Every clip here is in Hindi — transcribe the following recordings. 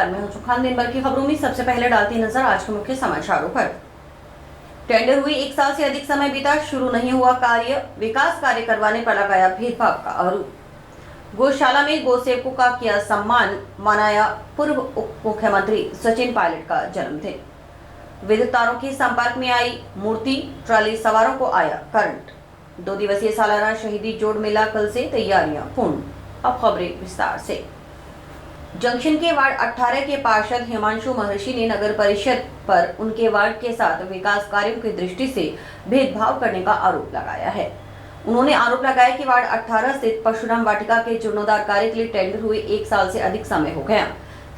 नमस्कार, मैं हूं खान। दिन भर की खबरों में सबसे पहले डालती नजर आज के मुख्य समाचारों पर। टेंडर हुई 1 साल से अधिक समय बीता, शुरू नहीं हुआ कार्य, विकास कार्य करवाने पर लगाया भेदभाव का आरोप। गौशाला में गौसेवकों का किया सम्मान, मनाया पूर्व उप मुख्यमंत्री सचिन पायलट का जन्मदिन। विद्युत तारों के संपर्क में आई मूर्ति, ट्राली सवारों को आया करंट। 2 दिवसीय सालाना शहीदी जोड़ मेला कल से तैयारियां पूर्ण। अब खबरें विस्तार से। जंक्शन के वार्ड 18 के पार्षद हिमांशु महर्षि ने नगर परिषद पर उनके वार्ड के साथ विकास कार्यों की दृष्टि से भेदभाव करने का आरोप लगाया है। उन्होंने आरोप लगाया कि वार्ड 18 स्थित परशुराम वाटिका के जीर्णोद्धार कार्य के लिए टेंडर हुए 1 साल से अधिक समय हो गया।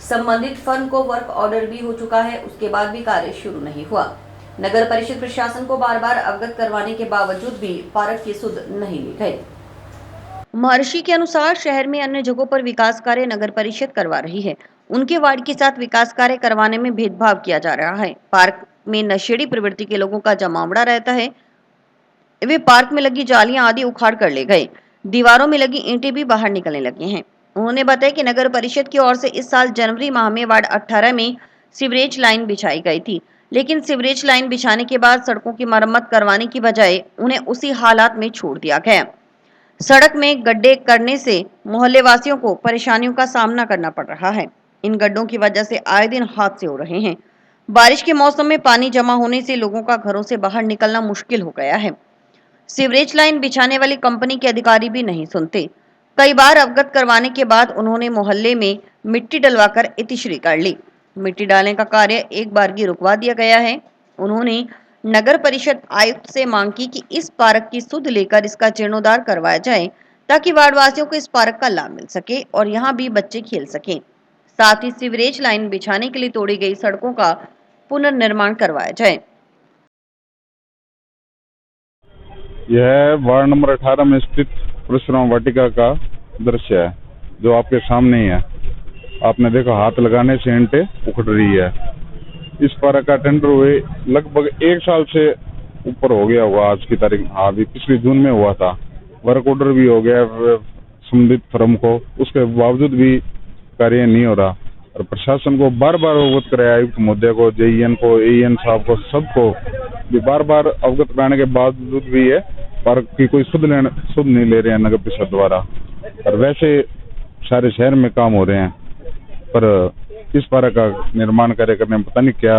संबंधित फर्म को वर्क ऑर्डर भी हो चुका है, उसके बाद भी कार्य शुरू नहीं हुआ। नगर परिषद प्रशासन को बार बार अवगत करवाने के बावजूद भी पार्क की सुध नहीं ली गई। महर्षि के अनुसार शहर में अन्य जगहों पर विकास कार्य नगर परिषद करवा रही है, उनके वार्ड के साथ विकास कार्य करवाने में भेदभाव किया जा रहा है। पार्क में नशेड़ी प्रवृत्ति के लोगों का जमावड़ा रहता है। वे पार्क में लगी जालियां आदि उखाड़ कर ले गए। दीवारों में लगी ईंटें भी बाहर निकलने लगी हैं। उन्होंने बताया कि नगर परिषद की ओर से इस साल जनवरी माह में वार्ड 18 में सीवरेज लाइन बिछाई गई थी, लेकिन सीवरेज लाइन बिछाने के बाद सड़कों की मरम्मत करवाने की बजाय उन्हें उसी हालात में छोड़ दिया गया। सड़क में गड्ढे करने से मोहल्ले वासियों को परेशानियों का सामना करना पड़ रहा है। इन गड्ढों की वजह से आए दिन हादसे हो रहे हैं। बारिश के मौसम में पानी जमा होने से लोगों का घरों से बाहर निकलना मुश्किल हो गया है। सीवरेज लाइन बिछाने वाली कंपनी के अधिकारी भी नहीं सुनते। कई बार अवगत करवाने के बाद उन्होंने मोहल्ले में मिट्टी डलवाकर इतिश्री कर ली। मिट्टी डालने का कार्य एक बार की रुकवा दिया गया है। उन्होंने नगर परिषद आयुक्त से मांग की कि इस पार्क की सुध लेकर इसका जीर्णोद्धार करवाया जाए, ताकि वार्डवासियों को इस पार्क का लाभ मिल सके और यहाँ भी बच्चे खेल सकें। साथ ही सीवरेज लाइन बिछाने के लिए तोड़ी गई सड़कों का पुनर्निर्माण करवाया जाए। यह वार्ड नंबर 18 में स्थित परशुराम वाटिका का दृश्य है, जो आपके सामने ही है। आपने देखा हाथ लगाने से ईंटें उखड़ रही है। इस पार्क का टेंडर हुए लगभग 1 साल से ऊपर हो गया हुआ आज की तारीख। अभी पिछले जून में हुआ था। वर्क ऑर्डर भी हो गया संबंधित फर्म को, उसके बावजूद भी कार्य नहीं हो रहा। और प्रशासन को बार बार अवगत कराया, आयुक्त महोदय को, जेईएन को, एईएन साहब को, सबको भी बार बार अवगत कराने के बावजूद भी है पार्क की कोई सुध नहीं ले रहे हैं नगर परिषद द्वारा। और वैसे सारे शहर में काम हो रहे हैं, पर इस पार्क का निर्माण कार्य करने में पता नहीं क्या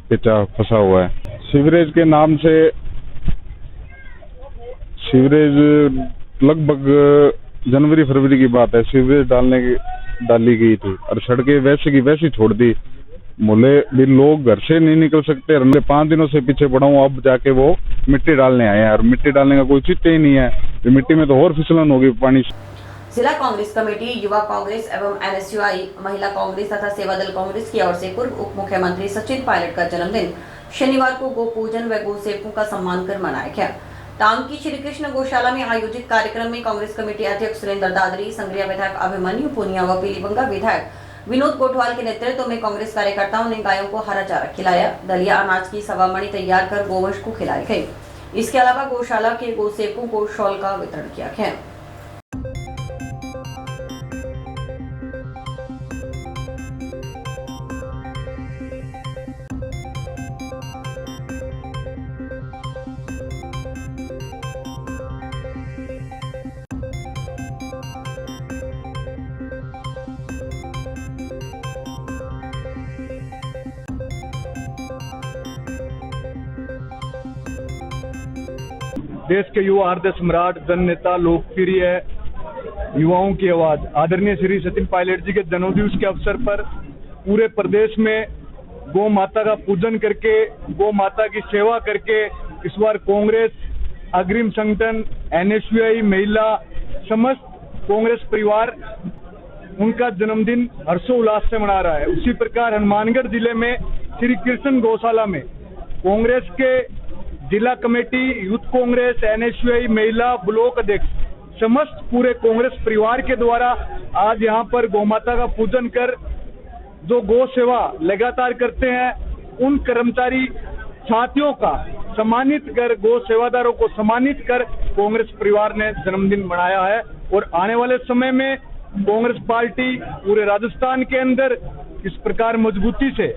पेचा फंसा हुआ है। सीवरेज के नाम से सीवरेज लगभग जनवरी फरवरी की बात है, सीवरेज डाली गई थी और सड़कें वैसे की वैसी छोड़ दी। मोहल्ले भी लोग घर से नहीं निकल सकते। हमने 5 दिनों से पीछे पड़ा हूँ, अब जाके वो मिट्टी डालने आए हैं और मिट्टी डालने का कोई चिट्ठा ही नहीं है। मिट्टी में तो और फिसलन होगी पानी। जिला कांग्रेस कमेटी, युवा कांग्रेस एवं एनएसयूआई, महिला कांग्रेस तथा सेवा दल कांग्रेस की ओर से पूर्व उप मुख्यमंत्री सचिन पायलट का जन्मदिन शनिवार को गो पूजन व गो सेवकों का सम्मान कर मनाया गया। टाउन की श्री कृष्ण गौशाला में आयोजित कार्यक्रम में कांग्रेस कमेटी अध्यक्ष सुरेंद्र दादरी, संग्रिया विधायक अभिमन्यु पुनिया व पीलीबंगा विधायक विनोद कोटवाल के नेतृत्व में कांग्रेस कार्यकर्ताओं ने गायों को हरा चारा खिलाया। दलिया अनाज की सवामणी तैयार कर गोवंश को खिलाई गई। इसके अलावा गौशाला के गो सेवकों को शॉल का वितरण किया गया। देश के युवा हृदय सम्राट, जन नेता, लोकप्रिय युवाओं की आवाज आदरणीय श्री सचिन पायलट जी के जन्मदिवस के अवसर पर पूरे प्रदेश में गौ माता का पूजन करके, गौ माता की सेवा करके इस बार कांग्रेस अग्रिम संगठन, एनएसयूआई, महिला, समस्त कांग्रेस परिवार उनका जन्मदिन हर्षोल्लास से मना रहा है। उसी प्रकार हनुमानगढ़ जिले में श्री कृष्ण गौशाला में कांग्रेस के जिला कमेटी, यूथ कांग्रेस, एनएसयूआई, महिला, ब्लॉक अध्यक्ष, समस्त पूरे कांग्रेस परिवार के द्वारा आज यहाँ पर गौ माता का पूजन कर जो गौ सेवा लगातार करते हैं उन कर्मचारी साथियों का सम्मानित कर, गौ सेवादारों को सम्मानित कर कांग्रेस परिवार ने जन्मदिन मनाया है। और आने वाले समय में कांग्रेस पार्टी पूरे राजस्थान के अंदर इस प्रकार मजबूती से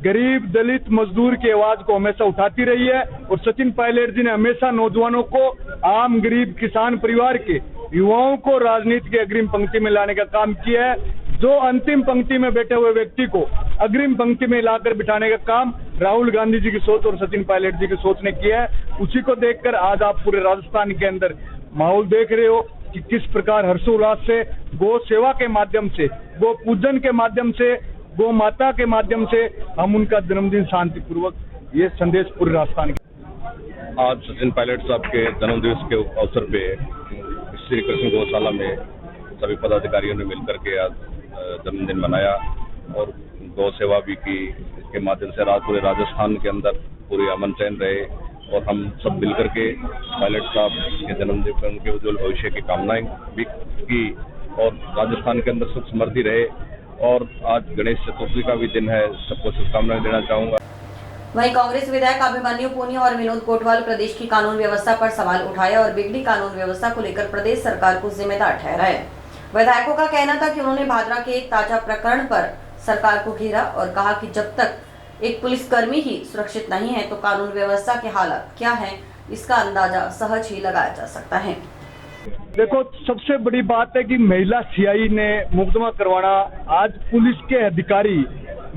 गरीब, दलित, मजदूर की आवाज को हमेशा उठाती रही है। और सचिन पायलट जी ने हमेशा नौजवानों को, आम गरीब किसान परिवार के युवाओं को राजनीति की अग्रिम पंक्ति में लाने का काम किया है। जो अंतिम पंक्ति में बैठे हुए व्यक्ति को अग्रिम पंक्ति में लाकर बिठाने का काम राहुल गांधी जी की सोच और सचिन पायलट जी की सोच ने किया है। उसी को देखकर आज आप पूरे राजस्थान के अंदर माहौल देख रहे हो कि किस प्रकार हर्षोल्लास से गौ सेवा के माध्यम से, गो पूजन के माध्यम से, गौ माता के माध्यम से हम उनका जन्मदिन शांतिपूर्वक ये संदेश पूरे राजस्थान के। आज सचिन पायलट साहब के जन्मदिवस के अवसर पे श्री कृष्ण गौशाला में सभी पदाधिकारियों ने मिलकर के आज जन्मदिन मनाया और गौ सेवा भी की। इसके माध्यम से पूरे राजस्थान के अंदर पूरे अमन चैन रहे और हम सब मिलकर के पायलट साहब के जन्मदिन पर उनके उज्जवल भविष्य की कामनाएं भी की और राजस्थान के अंदर सुख समृद्धि रहे। और आज गणेश चतुर्थी का भी दिन है, सबको शुभकामनाएं देना चाहूँगा। वहीं कांग्रेस विधायक अभिमन्यु पुनिया और विनोद कोटवाल प्रदेश की कानून व्यवस्था पर सवाल उठाया और बिगड़ी कानून व्यवस्था को लेकर प्रदेश सरकार को जिम्मेदार ठहराया। विधायकों का कहना था कि उन्होंने भादरा के एक ताजा प्रकरण पर सरकार को घेरा और कहा कि जब तक एक पुलिसकर्मी ही सुरक्षित नहीं है तो कानून व्यवस्था के हालात क्या है इसका अंदाजा सहज ही लगाया जा सकता है। देखो, सबसे बड़ी बात है कि महिला सीआई ने मुकदमा करवाना। आज पुलिस के अधिकारी,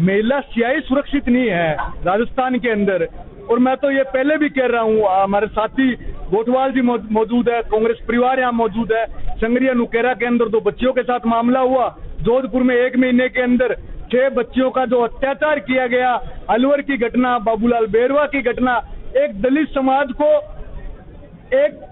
महिला सीआई सुरक्षित नहीं है राजस्थान के अंदर। और मैं तो ये पहले भी कह रहा हूँ, हमारे साथी गोटवाल जी मौजूद है, कांग्रेस परिवार यहाँ मौजूद है। संगरिया नुकेरा के अंदर 2 बच्चियों के साथ मामला हुआ। जोधपुर में 1 महीने के अंदर 6 बच्चियों का जो अत्याचार किया गया, अलवर की घटना, बाबूलाल बेरवा की घटना, एक दलित समाज को एक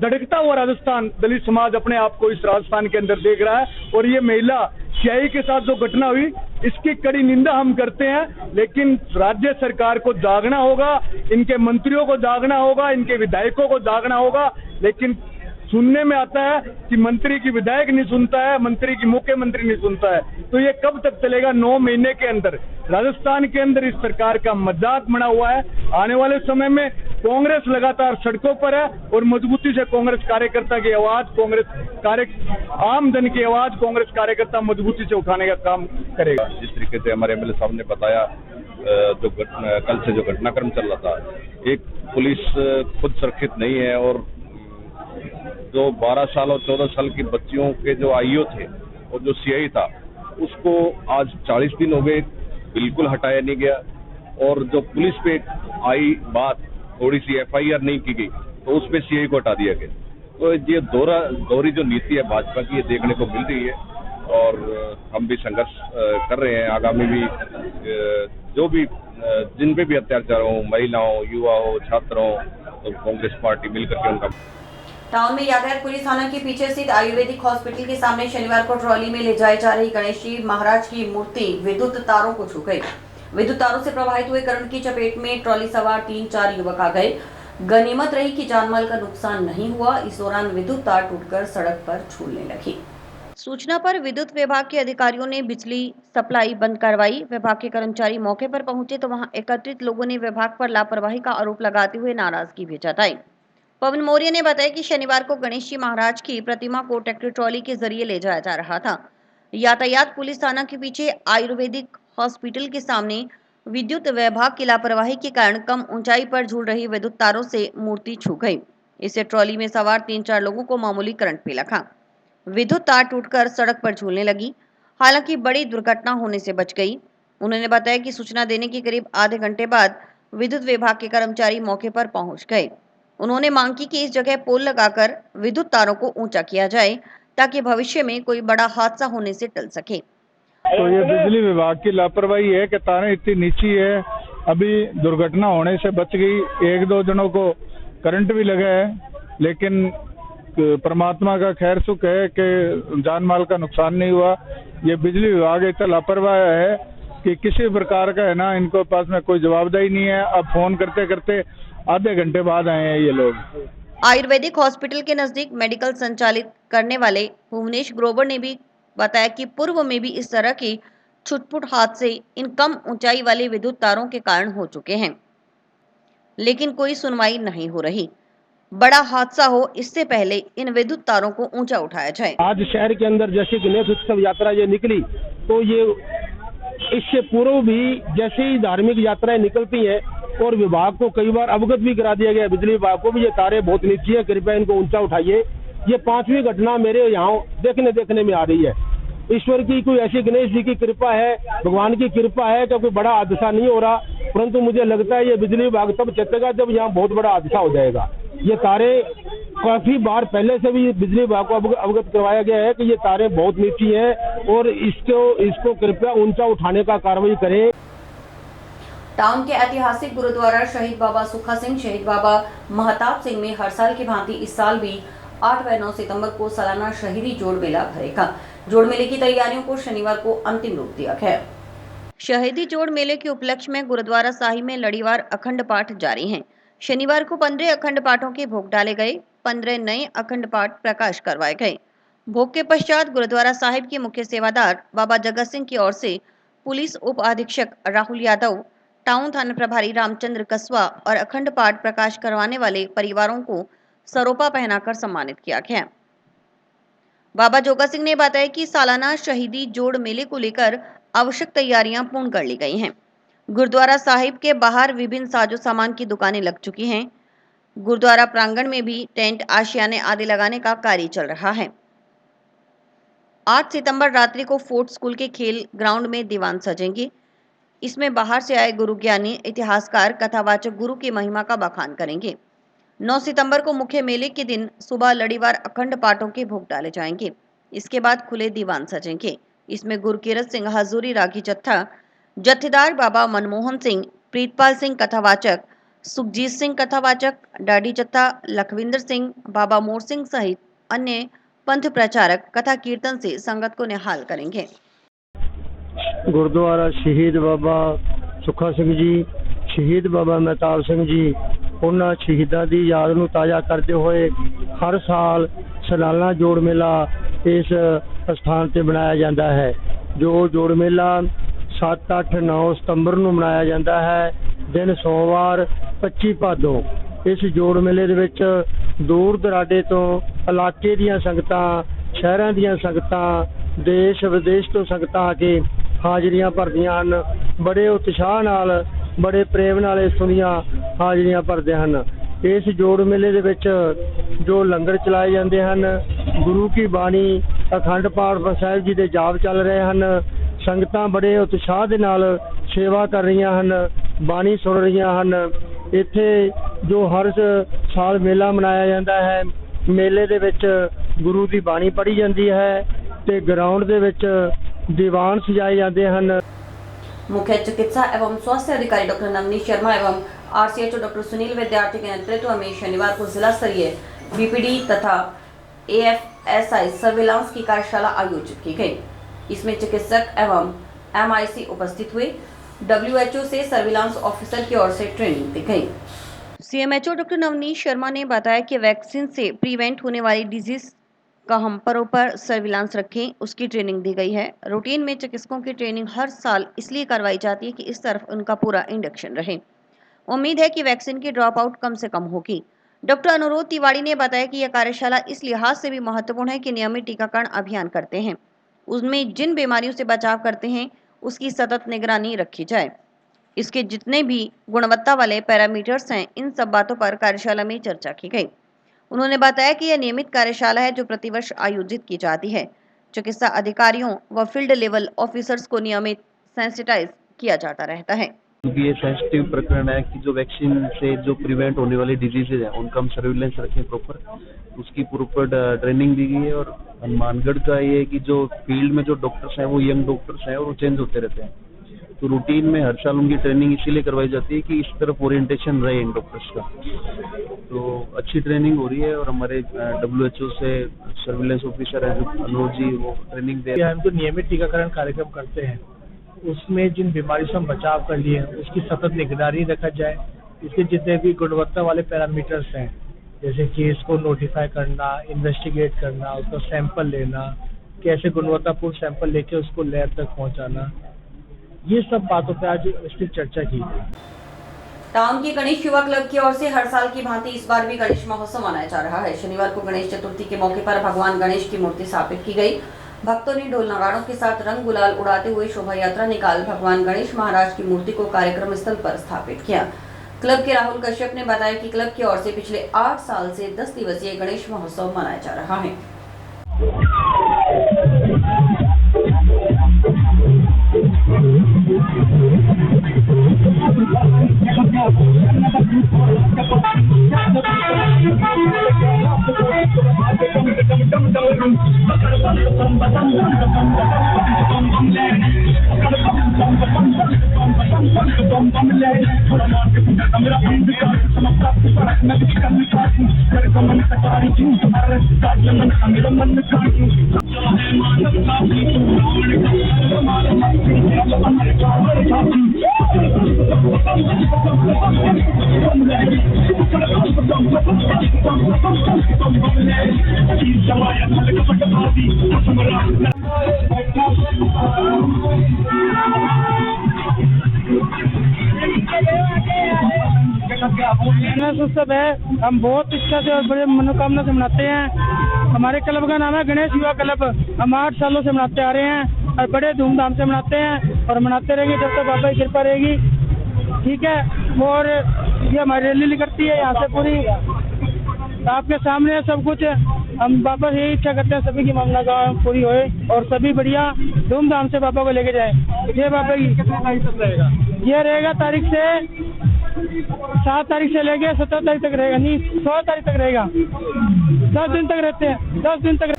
धड़कता हुआ राजस्थान, दलित समाज अपने आप को इस राजस्थान के अंदर देख रहा है। और ये महिला सीआई के साथ जो घटना हुई इसकी कड़ी निंदा हम करते हैं। लेकिन राज्य सरकार को जागना होगा, इनके मंत्रियों को जागना होगा, इनके विधायकों को जागना होगा। लेकिन सुनने में आता है कि मंत्री की विधायक नहीं सुनता है, मंत्री की मुख्यमंत्री नहीं सुनता है। तो ये कब तक चलेगा? 9 महीने के अंदर राजस्थान के अंदर इस सरकार का मजाक बना हुआ है। आने वाले समय में कांग्रेस लगातार सड़कों पर है और मजबूती से कांग्रेस कार्यकर्ता की आवाज, आम जन की आवाज कांग्रेस कार्यकर्ता मजबूती से उठाने का काम करेगा। जिस तरीके से हमारे एमएलए साहब ने बताया, जो कल से जो घटनाक्रम चल रहा था, एक पुलिस खुद सुरक्षित नहीं है और जो 12 साल और 14 साल की बच्चियों के जो आईओ थे और जो सीआई था उसको आज 40 दिन हो गए, बिल्कुल हटाया नहीं गया। और जो पुलिस पे आई बात, थोड़ी सी एफआईआर नहीं की गई तो उस पे सीआई को हटा दिया गया। तो ये दोहरी जो नीति है भाजपा की, ये देखने को मिल रही है और हम भी संघर्ष कर रहे हैं। आगामी भी जो भी जिन पे भी अत्याचार हो, महिलाओं, युवा हो, छात्र हो, तो कांग्रेस पार्टी मिलकर के उनका। टाउन में यातायात पुलिस थाना के पीछे स्थित आयुर्वेदिक हॉस्पिटल के सामने शनिवार को ट्रॉली में ले जाई जा रही गणेश जी महाराज की मूर्ति विद्युत तारों को छू गई। विद्युत तारों से प्रभावित हुए करंट की चपेट में ट्रॉली सवार 3-4 युवक आ गए। गनीमत रही कि जानमाल का नुकसान नहीं हुआ। इस दौरान विद्युत तार टूटकर सड़क पर झूलने लगी। सूचना पर विद्युत विभाग के अधिकारियों ने बिजली सप्लाई बंद करवाई। विभाग के कर्मचारी मौके पर पहुंचे तो वहां एकत्रित लोगों ने विभाग पर लापरवाही का आरोप लगाते हुए नाराजगी भी जताई। पवन मौर्य ने बताया कि शनिवार को गणेश जी महाराज की प्रतिमा को ट्रैक्टर ट्रॉली के जरिए ले जाया जा रहा था। यातायात पुलिस थाना के पीछे आयुर्वेदिक हॉस्पिटल के सामने विद्युत विभाग की लापरवाही के कारण कम ऊंचाई पर झूल रही विद्युत तारों से मूर्ति छू गई। इससे ट्रॉली में सवार 3-4 लोगों को मामूली करंट भी लगा। विद्युत तार टूटकर सड़क पर झूलने लगी। हालांकि बड़ी दुर्घटना होने से बच गई। उन्होंने बताया कि सूचना देने के करीब आधे घंटे बाद विद्युत विभाग के कर्मचारी मौके पर पहुंच गए। उन्होंने मांग की कि इस जगह पोल लगाकर विद्युत तारों को ऊंचा किया जाए ताकि भविष्य में कोई बड़ा हादसा होने से टल सके। तो ये बिजली विभाग की लापरवाही है कि तारें इतनी नीची है, अभी दुर्घटना होने से बच गई। 1-2 जनों को करंट भी लगा है, लेकिन परमात्मा का खैर सुख है कि जान माल का नुकसान नहीं हुआ। ये बिजली विभाग इतना लापरवाह है कि किसी प्रकार का है ना, इनको पास में कोई जवाबदेही नहीं है। अब फोन करते करते आधे घंटे बाद आए हैं ये लोग। आयुर्वेदिक हॉस्पिटल के नजदीक मेडिकल संचालित करने वाले भुवनेश ग्रोवर ने भी बताया कि पूर्व में भी इस तरह की छुटपुट हादसे इन कम ऊंचाई वाले विद्युत तारों के कारण हो चुके हैं, लेकिन कोई सुनवाई नहीं हो रही। बड़ा हादसा हो इससे पहले इन विद्युत तारों को ऊंचा उठाया जाए। आज शहर के अंदर जैसे गणेश उत्सव यात्रा ये निकली तो ये इससे पूर्व भी जैसे ही धार्मिक यात्राएं निकलती हैं और विभाग को कई बार अवगत भी करा दिया गया, बिजली विभाग को भी, ये तारे बहुत नीची है, कृपया इनको ऊंचा उठाइए। ये 5वीं घटना मेरे यहाँ देखने में आ रही है। ईश्वर की कोई ऐसी, गणेश जी की कृपा है, भगवान की कृपा है, क्योंकि बड़ा हादसा नहीं हो रहा, परंतु मुझे लगता है ये बिजली विभाग तब चेतेगा जब यहाँ बहुत बड़ा हादसा हो जाएगा। ये तारे काफी बार पहले से भी बिजली विभाग को अवगत करवाया गया है कि ये तारे बहुत नीची है और इसको कृपया ऊंचा उठाने का कार्रवाई करें। टाउन के ऐतिहासिक गुरुद्वारा शहीद बाबा सुखा सिंह, शहीद बाबा महताब सिंह में हर साल की भांति इस साल भी 8 व 9 सितंबर को सालाना शहीदी जोड़ मेला भरेगा। जोड़ मेले की तैयारियों को शनिवार को अंतिम रूप दिया गया। शहीदी जोड़ मेले के उपलक्ष्य में गुरुद्वारा साहिब में लड़ीवार अखंड पाठ जारी हैं। शनिवार को 15 अखंड पाठों के भोग डाले गए, 15 नए अखंड पाठ प्रकाश करवाए गए। भोग के पश्चात गुरुद्वारा साहिब के मुख्य सेवादार बाबा जगत सिंह की ओर से पुलिस उप अधीक्षक राहुल यादव, टाउन थाना प्रभारी रामचंद्र कस्वा और अखंड पाठ प्रकाश करवाने वाले परिवारों को सरोपा पहनाकर सम्मानित किया गया। बाबा जोगा सिंह ने बताया कि सालाना शहीदी जोड़ मेले को लेकर आवश्यक तैयारियां पूर्ण कर ली गई हैं। गुरुद्वारा साहिब के बाहर विभिन्न साजो सामान की दुकानें लग चुकी हैं। गुरुद्वारा प्रांगण में भी टेंट, आशियाने आदि लगाने का कार्य चल रहा है। 8 सितंबर रात्रि को फोर्ट स्कूल के खेल ग्राउंड में दीवान सजेंगे। इसमें बाहर से आए गुरु ज्ञानी, इतिहासकार, कथावाचक गुरु की महिमा का बखान करेंगे। 9 सितंबर को मुख्य मेले के दिन सुबह लड़ीवार अखंड पाठों के भोग डाले जाएंगे। इसके बाद खुले दीवान सजेंगे। इसमें गुरकीरत सिंह हजूरी रागी जत्था, जत्थेदार बाबा मनमोहन सिंह, प्रीतपाल सिंह कथावाचक, सुखजीत सिंह कथावाचक, डाडी जत्था, लखविंदर सिंह, बाबा मोर सिंह सहित अन्य पंथ प्रचारक कथा कीर्तन से संगत को निहाल करेंगे। गुरुद्वारा शहीद बाबा सुखा सिंह जी, शहीद बाबा महताब सिंह जी, ਉਹਨਾਂ ਸ਼ਹੀਦਾਂ ਦੀ ਯਾਦ ਨੂੰ ਤਾਜ਼ਾ ਕਰਦੇ ਹੋਏ ਹਰ ਸਾਲ ਸਾਲਾਨਾ ਜੋੜ ਮੇਲਾ ਇਸ ਸਥਾਨ ਤੇ ਮਨਾਇਆ ਜਾਂਦਾ ਹੈ। ਜੋ ਜੋੜ ਮੇਲਾ 7, 8, 9 ਸਤੰਬਰ ਨੂੰ ਮਨਾਇਆ ਜਾਂਦਾ ਹੈ, ਦਿਨ ਸੋਮਵਾਰ 25 ਭਾਦੋਂ। ਇਸ ਜੋੜ ਮੇਲੇ ਦੇ ਵਿੱਚ ਦੂਰ ਦਰਾਡੇ ਤੋਂ ਇਲਾਕੇ ਦੀਆਂ ਸੰਗਤਾਂ, ਸ਼ਹਿਰਾਂ ਦੀਆਂ ਸੰਗਤਾਂ, ਦੇਸ਼ ਵਿਦੇਸ਼ ਤੋਂ ਸੰਗਤਾਂ ਆ ਕੇ ਹਾਜ਼ਰੀਆਂ ਭਰਦੀਆਂ ਹਨ। ਬੜੇ ਉਤਸ਼ਾਹ ਨਾਲ, ਬੜੇ ਪ੍ਰੇਮ ਨਾਲ ਇੱਥੋਂ ਦੀਆਂ ਹਾਜ਼ਰੀਆਂ ਭਰਦੇ ਹਨ। ਇਸ ਜੋੜ ਮੇਲੇ ਦੇ ਵਿੱਚ ਜੋ ਲੰਗਰ ਚਲਾਏ ਜਾਂਦੇ ਹਨ, ਗੁਰੂ ਕੀ ਬਾਣੀ, ਅਖੰਡ ਪਾਠ ਸਾਹਿਬ ਜੀ ਦੇ ਜਾਪ ਚੱਲ ਰਹੇ ਹਨ। ਸੰਗਤਾਂ ਬੜੇ ਉਤਸ਼ਾਹ ਦੇ ਨਾਲ ਸੇਵਾ ਕਰ ਰਹੀਆਂ ਹਨ, ਬਾਣੀ ਸੁਣ ਰਹੀਆਂ ਹਨ। ਇੱਥੇ ਜੋ ਹਰ ਸਾਲ ਮੇਲਾ ਮਨਾਇਆ ਜਾਂਦਾ ਹੈ, ਮੇਲੇ ਦੇ ਵਿੱਚ ਗੁਰੂ ਦੀ ਬਾਣੀ ਪੜ੍ਹੀ ਜਾਂਦੀ ਹੈ ਤੇ ਗਰਾਊਂਡ ਦੇ ਵਿੱਚ दीवान सजाए जाते हैं। मुख्य चिकित्सा एवं स्वास्थ्य अधिकारी डॉक्टर नवनीत शर्मा एवं आरसीएचओ डॉक्टर सुनील विद्यार्थी के नेतृत्व में शनिवार को जिला स्तरीय बीपीडी तथा एएफएसआई सर्विलांस की कार्यशाला आयोजित की गई। इसमें चिकित्सक एवं एमआईसी उपस्थित हुए। डब्ल्यूएचओ से सर्विलांस ऑफिसर की ओर से ट्रेनिंग दी गई। सीएमएचओ डॉक्टर नवनीत शर्मा ने बताया कि वैक्सीन से प्रिवेंट होने वाली डिजीज का हम पर सर्विलांस रखें, उसकी ट्रेनिंग दी गई है। रूटीन में चिकित्सकों की ट्रेनिंग हर साल इसलिए करवाई जाती है कि इस तरफ उनका पूरा इंडक्शन रहे। उम्मीद है कि वैक्सीन की ड्रॉप आउट कम से कम होगी। डॉक्टर अनुरोध तिवारी ने बताया कि यह कार्यशाला इस लिहाज से भी महत्वपूर्ण है कि नियमित टीकाकरण अभियान करते हैं, उसमें जिन बीमारियों से बचाव करते हैं उसकी सतत निगरानी रखी जाए। इसके जितने भी गुणवत्ता वाले पैरामीटर्स हैं, इन सब बातों पर कार्यशाला में चर्चा की गई। उन्होंने बताया कि यह नियमित कार्यशाला है जो प्रतिवर्ष आयोजित की जाती है। चिकित्सा अधिकारियों व फील्ड लेवल ऑफिसर्स को नियमित सेंसिटाइज किया जाता रहता है। क्योंकि ये सेंसिटिव प्रकरण है कि जो वैक्सीन से जो प्रिवेंट होने वाली डिजीजेज हैं उनका हम सर्विलेंस रखें प्रॉपर, उसकी प्रॉपर ट्रेनिंग दी गई है। और हनुमानगढ़ का ये है कि जो फील्ड में जो डॉक्टर्स हैं वो यंग डॉक्टर्स हैं और वो चेंज होते रहते हैं, तो रूटीन में हर साल उनकी ट्रेनिंग इसीलिए करवाई जाती है कि इस तरफ ओरिएंटेशन रहे इन डॉक्टर्स का। तो अच्छी ट्रेनिंग हो रही है और हमारे डब्ल्यूएचओ से सर्विलेंस ऑफिसर है जो अनुरोध जी, वो ट्रेनिंग दे रहे हैं। हम जो नियमित टीकाकरण कार्यक्रम करते हैं उसमें जिन बीमारी से हम बचाव कर लिए हैं उसकी सतत निगरानी रखा जाए। इसके जितने भी गुणवत्ता वाले पैरामीटर्स हैं, जैसे केस को नोटिफाई करना, इन्वेस्टिगेट करना, उसका सैंपल लेना, कैसे गुणवत्तापूर्ण सैंपल लेके उसको लैब तक पहुंचाना, ये सब बातों पर आज विस्तृत चर्चा की गई। टाउन की गणेश युवा क्लब की ओर से हर साल की भांति इस बार भी गणेश महोत्सव मनाया जा रहा है। शनिवार को गणेश चतुर्थी के मौके पर भगवान गणेश की मूर्ति स्थापित की गई। भक्तों ने ढोल नगाड़ों के साथ रंग गुलाल उड़ाते हुए शोभा यात्रा निकाल भगवान गणेश महाराज की मूर्ति को कार्यक्रम स्थल पर स्थापित किया। क्लब के राहुल कश्यप ने बताया कि क्लब की ओर से पिछले 8 साल से 10 दिवसीय गणेश महोत्सव मनाया जा रहा है। गणेश उत्सव है, हम बहुत इच्छा से और बड़े मनोकामना से मनाते हैं। हमारे क्लब का नाम है गणेश युवा क्लब। हम 8 सालों से मनाते आ रहे हैं और बड़े धूमधाम से मनाते हैं और मनाते रहेंगे जब तक बाबा की कृपा रहेगी। ठीक है, और ये हमारी रैली निकलती है यहाँ से पूरी आपके सामने है सब कुछ। हम बाबा से यही इच्छा करते हैं सभी की मनोकामना पूरी होए और सभी बढ़िया धूमधाम से बाबा को लेके जाए। ये बाबा की कितने तारीख तक रहेगा? ये रहेगा तारीख से 7 तारीख से लेके 17 तारीख तक रहेगा, नहीं 16 तारीख तक रहेगा। 10 दिन तक रहते हैं, 10 दिन तक।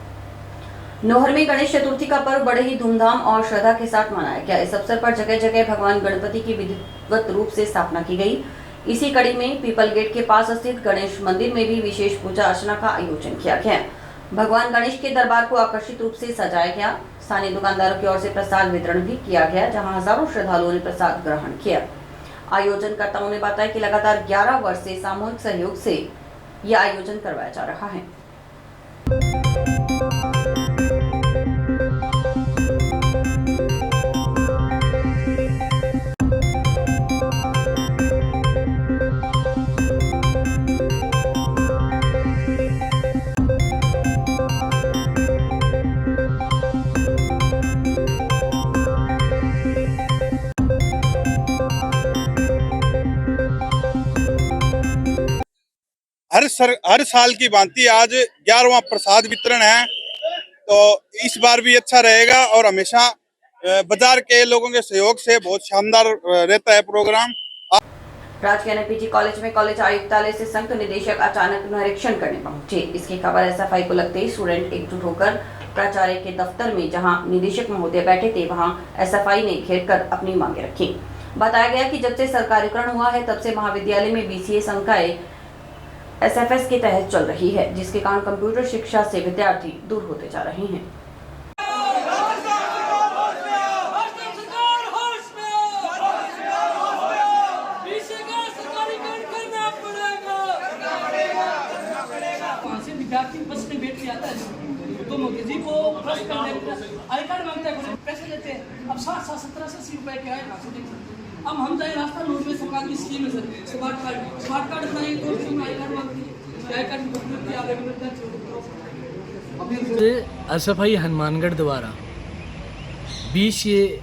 नौहर में गणेश चतुर्थी का पर्व बड़े ही धूमधाम और श्रद्धा के साथ मनाया गया। इस अवसर पर जगह जगह भगवान गणपति की विधिवत रूप से स्थापना की गई। इसी कड़ी में पीपल गेट के पास स्थित गणेश मंदिर में भी विशेष पूजा अर्चना का आयोजन किया गया। भगवान गणेश के दरबार को आकर्षित रूप से सजाया गया। स्थानीय दुकानदारों की ओर से प्रसाद वितरण भी किया गया, जहां हजारों श्रद्धालुओं ने प्रसाद ग्रहण किया। आयोजनकर्ताओं ने बताया कि लगातार 11 वर्ष से सामूहिक सहयोग से यह आयोजन करवाया जा रहा है। हर साल की भांति आज 11वां प्रसाद वितरण है, तो इस बार भी अच्छा रहेगा और हमेशा बाजार के लोगों के सहयोग से बहुत शानदार रहता है प्रोग्राम। राजकीय एनपीजी कॉलेज में कॉलेज आयुक्तालय से संयुक्त निदेशक अचानक निरीक्षण करने पहुंचे। इसकी खबर एसएफआई को लगते ही स्टूडेंट एकजुट होकर प्राचार्य के दफ्तर में, जहां निदेशक महोदय बैठे थे, वहां एसएफआई ने घेर कर अपनी मांगे रखी। बताया गया कि जब से सरकारीकरण हुआ है तब से महाविद्यालय में बीसीए संकाय एसएफएस के तहत चल रही है, जिसके कारण कंप्यूटर शिक्षा से विद्यार्थी दूर होते जा रहे हैं। विद्यार्थी बस में बैठ के आता है तो मोदी जी को प्रश्न करने आई कार्ड मांगता है, पैसे देते हैं। अब 1780 रुपए के आए, अब हम जाए रास्ता रोड में सरकार की स्कीम है सर, स्मार्ट कार्ड बनाए तो आई कार्ड मांगती है, आई कार्ड। एसएफआई हनुमानगढ़ द्वारा बीसीए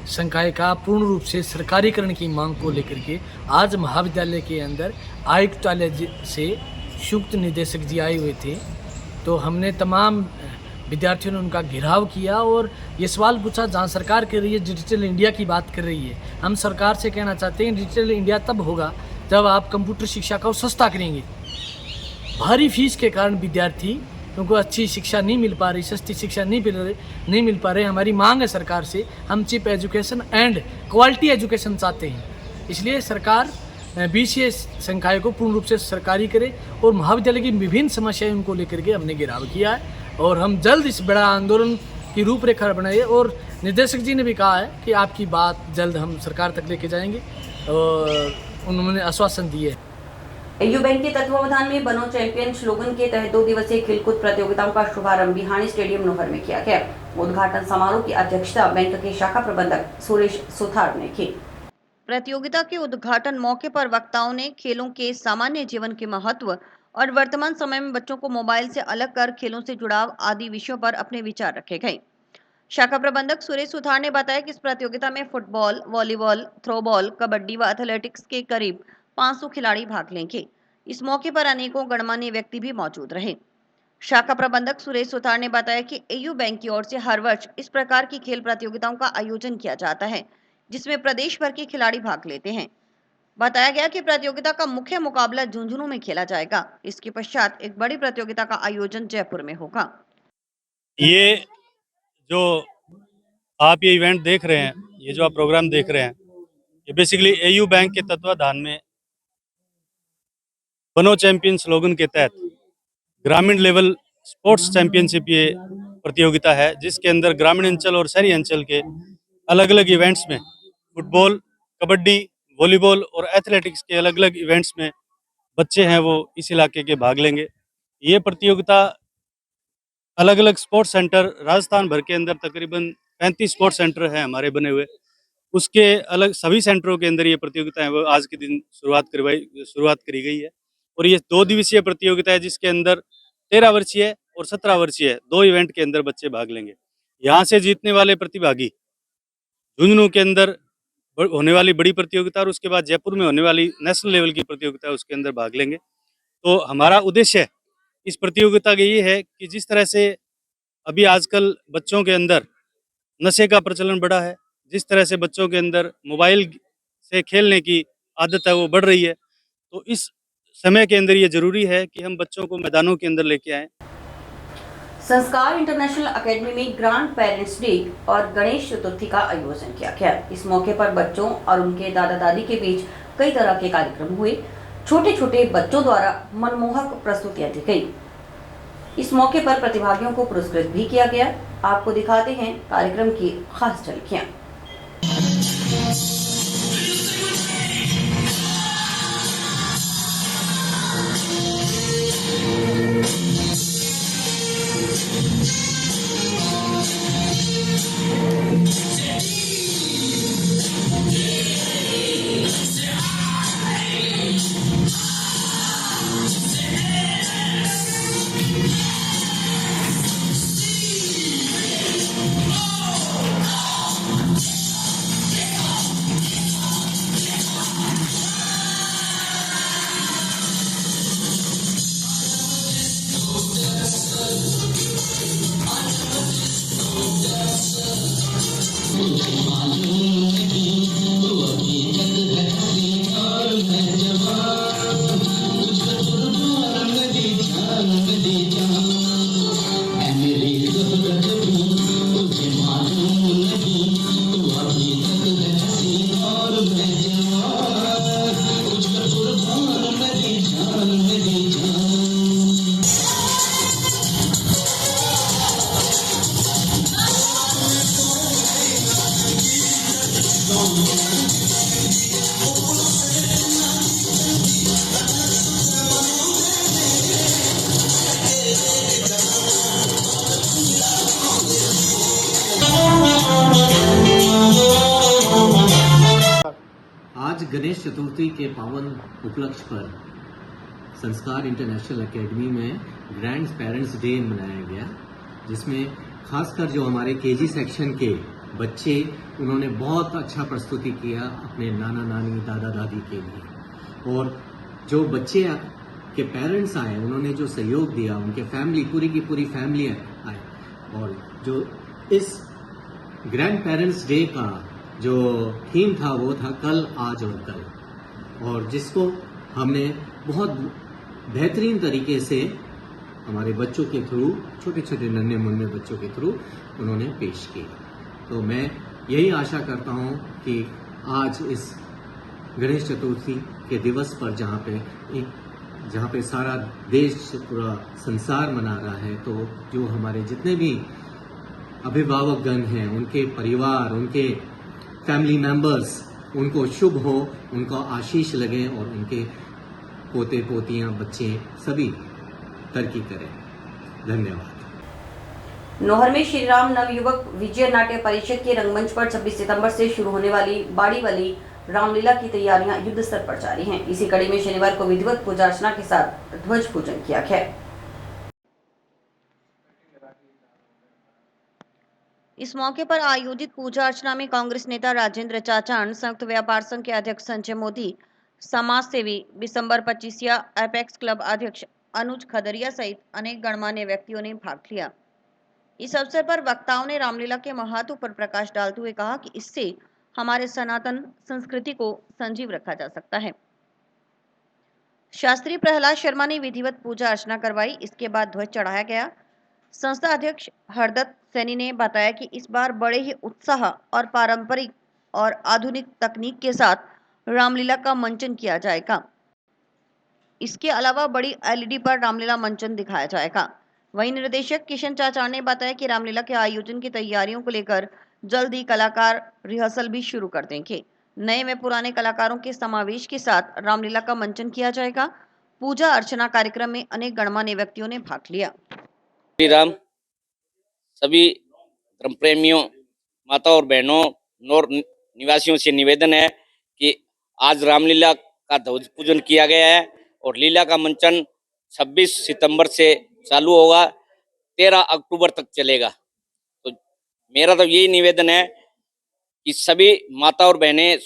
संकाय का पूर्ण रूप से सरकारीकरण की मांग को लेकर के आज महाविद्यालय के अंदर आयुक्तालय से संयुक्त निदेशक जी आए हुए थे। तो हमने तमाम विद्यार्थियों ने उनका घेराव किया और ये सवाल पूछा, जहाँ सरकार कह रही है डिजिटल इंडिया की बात कर रही है, हम सरकार से कहना चाहते हैं डिजिटल इंडिया तब होगा जब आप कंप्यूटर शिक्षा को सस्ता करेंगे। भारी फीस के कारण विद्यार्थी उनको अच्छी शिक्षा नहीं मिल पा रही, सस्ती शिक्षा नहीं मिल पा रही। हमारी मांग है सरकार से, हम cheap education and quality education चाहते हैं। इसलिए सरकार बीसीए संकाय को पूर्ण रूप से सरकारी करे और महाविद्यालय की विभिन्न समस्याएं उनको लेकर के हमने घेराव किया है और हम जल्द इस बड़ा आंदोलन की रूपरेखा बनाए और निदेशक जी ने भी कहा है कि आपकी बात जल्द हम सरकार तक लेके जाएंगे और उन्होंने आश्वासन दिए। एयू बैंक के तत्वावधान में बनो चैंपियन स्लोगन के तहत 2 दिवसीय खेलकूद प्रतियोगिताओं का शुभारंभ बिहानी स्टेडियम नौहर में किया गया। उद्घाटन समारोह की अध्यक्षता बैंक के शाखा प्रबंधक सुरेश सुथार ने की। प्रतियोगिता के उद्घाटन मौके पर वक्ताओं ने खेलों के सामान्य जीवन के महत्व और वर्तमान समय में बच्चों को मोबाइल से अलग कर खेलों से जुड़ाव आदि विषयों पर अपने विचार रखे गए। शाखा प्रबंधक सुरेश सुथार ने बताया कि इस प्रतियोगिता में फुटबॉल, वॉलीबॉल, थ्रोबॉल, कबड्डी व एथलेटिक्स के करीब 500 खिलाड़ी भाग लेंगे। इस मौके पर अनेकों गणमान्य व्यक्ति भी मौजूद रहे। शाखा प्रबंधक सुरेश सुथार ने बताया कि एयू बैंक की ओर से हर वर्ष इस प्रकार की खेल प्रतियोगिताओं का आयोजन किया जाता है, जिसमें प्रदेश भर के खिलाड़ी भाग लेते हैं। बताया गया कि प्रतियोगिता का मुख्य मुकाबला झुंझुनू में खेला जाएगा। इसके पश्चात एक बड़ी प्रतियोगिता का आयोजन जयपुर में होगा। ये जो आप ये इवेंट देख रहे हैं, ये जो आप प्रोग्राम देख रहे हैं, ये बेसिकली एयू बैंक के तत्वाधान में बनो चैंपियन स्लोगन के तहत ग्रामीण लेवल स्पोर्ट्स चैंपियनशिप ये प्रतियोगिता है, जिसके अंदर ग्रामीण अंचल और शहरी अंचल के अलग अलग इवेंट्स में फुटबॉल, कबड्डी, वॉलीबॉल और एथलेटिक्स के अलग अलग इवेंट्स में बच्चे हैं वो इस इलाके के भाग लेंगे। ये प्रतियोगिता अलग अलग स्पोर्ट्स सेंटर राजस्थान भर के अंदर तकरीबन 35 स्पोर्ट्स सेंटर हैं हमारे बने हुए, उसके अलग सभी सेंटरों के अंदर ये प्रतियोगिता है वो आज के दिन शुरुआत करी गई है। और ये 2 दिवसीय प्रतियोगिता है, जिसके अंदर 13 वर्षीय और 17 वर्षीय 2 इवेंट के अंदर बच्चे भाग लेंगे। यहाँ से जीतने वाले प्रतिभागी झुंझुनू के अंदर होने वाली बड़ी प्रतियोगिता और उसके बाद जयपुर में होने वाली नेशनल लेवल की प्रतियोगिता उसके अंदर भाग लेंगे। तो हमारा उद्देश्य इस प्रतियोगिता का ये है कि जिस तरह से अभी आजकल बच्चों के अंदर नशे का प्रचलन बढ़ा है, जिस तरह से बच्चों के अंदर मोबाइल से खेलने की आदत है वो बढ़ रही है, तो इस समय के अंदर ये जरूरी है कि हम बच्चों को मैदानों के अंदर लेके आएं। संस्कार इंटरनेशनल एकेडमी में ग्रैंड पेरेंट्स डे और गणेश चतुर्थी का आयोजन किया गया। इस मौके पर बच्चों और उनके दादा दादी के बीच कई तरह के कार्यक्रम हुए। छोटे छोटे बच्चों द्वारा मनमोहक प्रस्तुतियां दी गई। इस मौके पर प्रतिभागियों को पुरस्कृत भी किया गया। आपको दिखाते हैं कार्यक्रम की खास झलकियां। आज गणेश चतुर्थी के पावन उपलक्ष्य पर संस्कार इंटरनेशनल एकेडमी में ग्रैंड पेरेंट्स डे मनाया गया, जिसमें खासकर जो हमारे केजी सेक्शन के बच्चे उन्होंने बहुत अच्छा प्रस्तुति किया अपने नाना नानी दादा दादी के लिए। और जो बच्चे के पेरेंट्स आए उन्होंने जो सहयोग दिया, उनके फैमिली पूरी की पूरी फैमिली आए। और जो इस ग्रैंड पेरेंट्स डे का जो थीम था वो था कल, आज और कल, और जिसको हमने बहुत बेहतरीन तरीके से हमारे बच्चों के थ्रू, छोटे छोटे नन्हे मुन्ने बच्चों के थ्रू उन्होंने पेश किया। तो मैं यही आशा करता हूँ कि आज इस गणेश चतुर्थी के दिवस पर जहाँ पे सारा देश, पूरा संसार मना रहा है, तो जो हमारे जितने भी अभिभावकगण हैं, उनके परिवार, उनके फैमिली मेंबर्स, उनको शुभ हो, उनको आशीष लगे और उनके पोते पोतियां, बच्चे सभी तरक्की करें। धन्यवाद। नौहर में श्री राम नवयुवक विजय नाट्य परिषद के रंगमंच पर 26 सितंबर से शुरू होने वाली बाड़ी वाली रामलीला की तैयारियां युद्ध स्तर पर जारी हैं। इसी कड़ी में शनिवार को विधिवत पूजा अर्चना के साथ ध्वज पूजन किया गया। इस मौके पर आयोजित पूजा अर्चना में कांग्रेस नेता राजेंद्र चाचान, संयुक्त व्यापार संघ के अध्यक्ष संजय मोदी, समाज सेवी बिशंबर पच्चीसिया, एपेक्स क्लब अध्यक्ष अनुज खदरिया सहित अनेक गणमान्य व्यक्तियों ने भाग लिया। इस अवसर पर वक्ताओं ने रामलीला के महत्व पर प्रकाश डालते हुए कहा कि इससे हमारे सनातन संस्कृति को संजीव रखा जा सकता है। शास्त्री प्रहलाद शर्मा ने विधिवत पूजा अर्चना करवाई। इसके बाद ध्वज चढ़ाया गया। संस्था अध्यक्ष हरदत्त सैनी ने बताया कि इस बार बड़े ही उत्साह और पारंपरिक और आधुनिक तकनीक के साथ रामलीला का मंचन किया जाएगा। इसके अलावा बड़ी एलईडी पर रामलीला मंचन दिखाया जाएगा। वहीं निर्देशक किशन चाचान ने बताया कि रामलीला के आयोजन की तैयारियों को लेकर जल्द ही कलाकार रिहर्सल भी शुरू कर देंगे। नए व पुराने कलाकारों के समावेश के साथ रामलीला का मंचन किया जाएगा। पूजा अर्चना कार्यक्रम में अनेक गणमान्य व्यक्तियों ने भाग लिया। श्री राम, सभी धर्म प्रेमियों, माता और बहनों, नौर निवासियों से निवेदन है कि आज रामलीला का ध्वज पूजन किया गया है और लीला का मंचन 26 सितंबर से चालू होगा, 13 अक्टूबर तक चलेगा। तो मेरा तो यही निवेदन है कि सभी माता और बहनें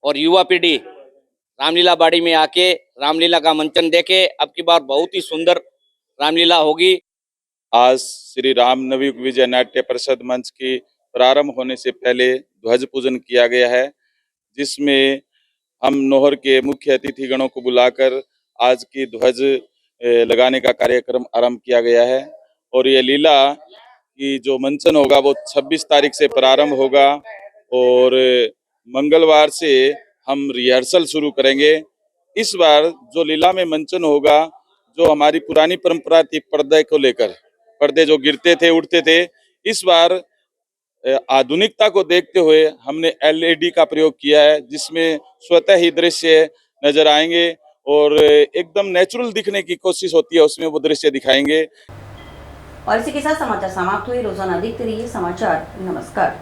और युवा पीढ़ी रामलीला बाड़ी में आके रामलीला का मंचन देखे। अब की बार बहुत ही सुंदर रामलीला होगी। आज श्री रामनवमी विजय नाट्य परिषद मंच की प्रारंभ होने से पहले ध्वज पूजन किया गया है, जिसमें हम नौहर के मुख्य अतिथि गणों को बुलाकर आज की ध्वज लगाने का कार्यक्रम आरंभ किया गया है। और ये लीला की जो मंचन होगा वो 26 तारीख से प्रारंभ होगा और मंगलवार से हम रिहर्सल शुरू करेंगे। इस बार जो लीला में मंचन होगा, जो हमारी पुरानी परंपरा थी पर्दे को लेकर, पर्दे जो गिरते थे उठते थे, इस बार आधुनिकता को देखते हुए हमने एलईडी का प्रयोग किया है, जिसमें स्वतः ही दृश्य नजर आएंगे और एकदम नेचुरल दिखने की कोशिश होती है, उसमें वो दृश्य दिखाएंगे। और इसी के साथ समाचार समाप्त हुए। रोजाना देखते रहिए समाचार। नमस्कार।